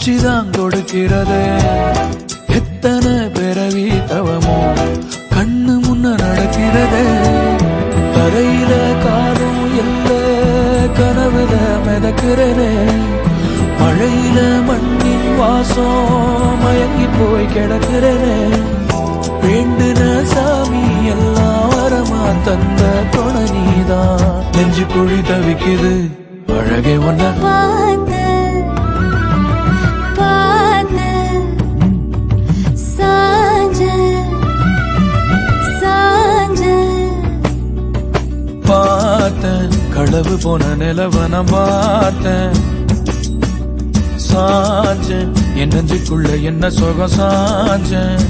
பிச்சுதான் கொடுக்கிறது. எத்தனை பிறவி தவமோ கண்ணு முன்ன நடக்கிறது. தரையில காலும் இல்ல கனவுல மிதக்கிறனே. மழையில மண்ணின் வாசம் மயங்கி போய் கிடக்கிறனே. வேண்டுன சாமி எல்லாம் வரமா தந்த துணை நீதான். நெஞ்சு குழி தவிக்குது அழகே ஒன்ன பார்த்தேன். களவு போன நிலவன பார்த்தேன். சாஞ்சேன் என் நெஞ்சுக்குள்ள என்ன சுகம் சாஞ்சேன்.